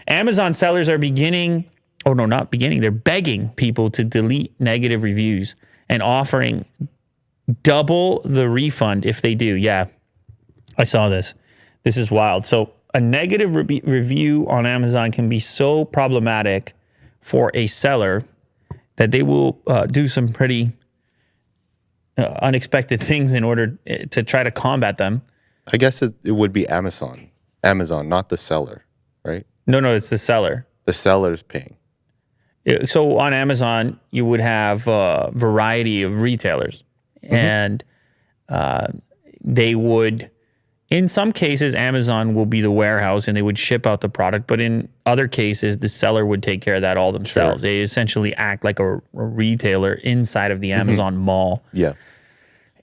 Amazon sellers are they're begging people to delete negative reviews and offering double the refund if they do. Yeah, I saw this. This is wild. So a negative review on Amazon can be so problematic for a seller that they will do some pretty unexpected things in order to try to combat them. I guess it would be Amazon, not the seller, right? No, it's the seller. The seller's paying. So on Amazon, you would have a variety of retailers, and they would, in some cases, Amazon will be the warehouse and they would ship out the product. But in other cases, the seller would take care of that all themselves. Sure. They essentially act like a retailer inside of the Amazon mall. Yeah.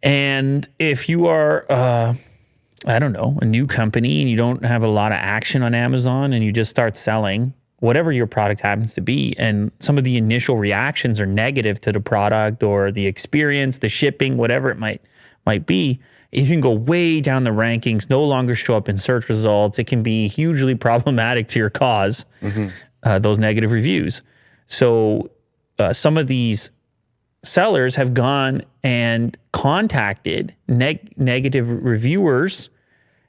And if you are, I don't know, a new company and you don't have a lot of action on Amazon and you just start selling whatever your product happens to be, and some of the initial reactions are negative to the product or the experience, the shipping, whatever it might be, you can go way down the rankings, no longer show up in search results. It can be hugely problematic to your cause, those negative reviews. So some of these sellers have gone and contacted negative reviewers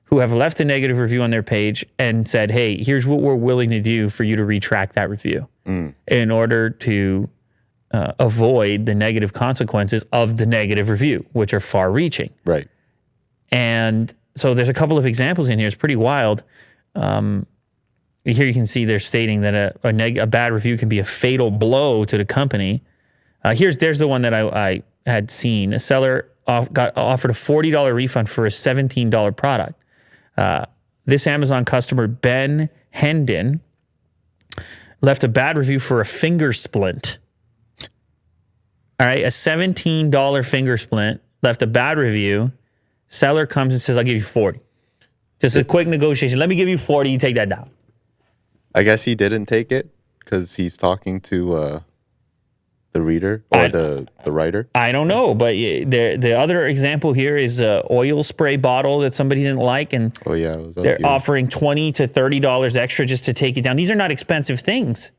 who have left a negative review on their page and said, hey, here's what we're willing to do for you to retract that review in order to avoid the negative consequences of the negative review, which are far-reaching. Right. And so there's a couple of examples in here. It's pretty wild. Here you can see they're stating that a bad review can be a fatal blow to the company. There's the one that I had seen. A seller got offered a $40 refund for a $17 product. This Amazon customer, Ben Hendon, left a bad review for a finger splint. All right, a $17 finger splint, left a bad review. Seller comes and says, I'll give you 40. Just a quick negotiation. Let me give you 40, you take that down. I guess he didn't take it because he's talking to the reader or the writer. I don't know, but the other example here is an oil spray bottle that somebody didn't like, and they're offering $20 to $30 extra just to take it down. These are not expensive things.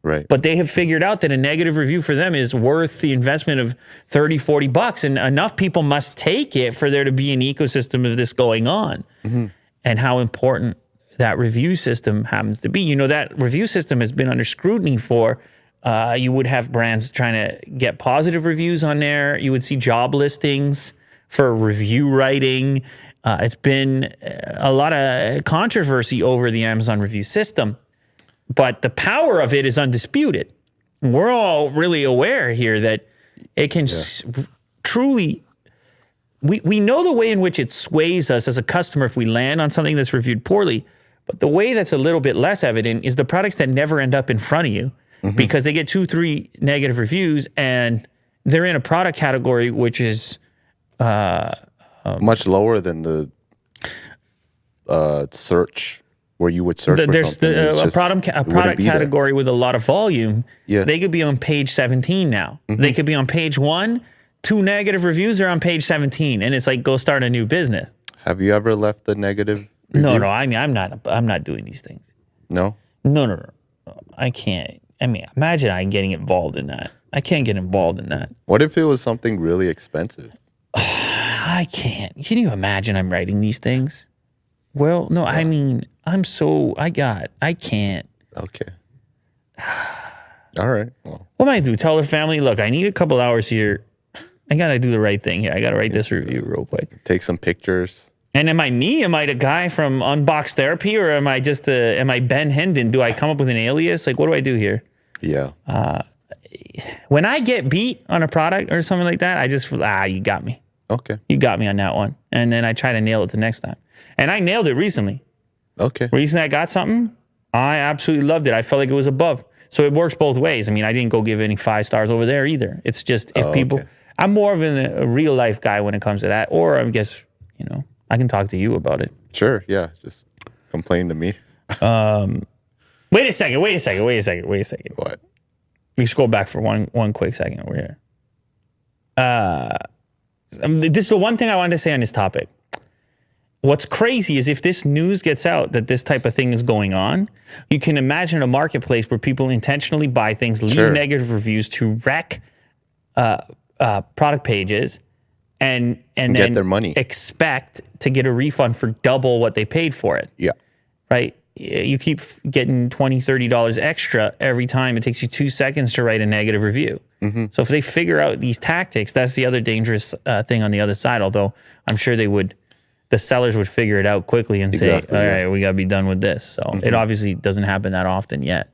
Right. But they have figured out that a negative review for them is worth the investment of $30, $40, and enough people must take it for there to be an ecosystem of this going on. And how important that review system happens to be. You know, that review system has been under scrutiny for, you would have brands trying to get positive reviews on there. You would see job listings for review writing. It's been a lot of controversy over the Amazon review system. But the power of it is undisputed. We're all really aware here that it can truly, we know the way in which it sways us as a customer if we land on something that's reviewed poorly. But the way that's a little bit less evident is the products that never end up in front of you because they get 2-3 negative reviews and they're in a product category which is much lower than the search. Where you would search for something. There's a product category with a lot of volume. Yeah. They could be on page 17 now. They could be on page 1. 2 negative reviews are on page 17, and it's like, go start a new business. Have you ever left a negative review? No. I mean, I'm not doing these things. No? No. I can't. I mean, imagine I getting involved in that. I can't get involved in that. What if it was something really expensive? I can't. Can you imagine I'm writing these things? Well, no, I mean, I can't. Okay. All right. Well, what am I do? Tell her family, look, I need a couple hours here. I got to do the right thing here. I got to write this review real quick. Take some pictures. And am I me? Am I the guy from Unbox Therapy, or am I just am I Ben Hendon? Do I come up with an alias? Like, what do I do here? Yeah. When I get beat on a product or something like that, I just, you got me. Okay. You got me on that one. And then I try to nail it the next time. And I nailed it recently. Okay. Recently I got something. I absolutely loved it. I felt like it was above. So it works both ways. I mean, I didn't go give any 5 stars over there either. It's just if people, I'm more of a real life guy when it comes to that. Or I guess, I can talk to you about it. Sure. Yeah. Just complain to me. Wait a second. What? We scroll back for one quick second over here. This is the one thing I wanted to say on this topic. what's crazy is if this news gets out that this type of thing is going on, you can imagine a marketplace where people intentionally buy things, leave Sure. negative reviews to wreck product pages, and then get their money. expect to get a refund for double what they paid for it. Yeah. Right? You keep getting $20, $30 extra every time. It takes you 2 seconds to write a negative review. So if they figure out these tactics, that's the other dangerous thing on the other side. Although I'm sure the sellers would figure it out quickly and say, all right, we got to be done with this. So it obviously doesn't happen that often yet.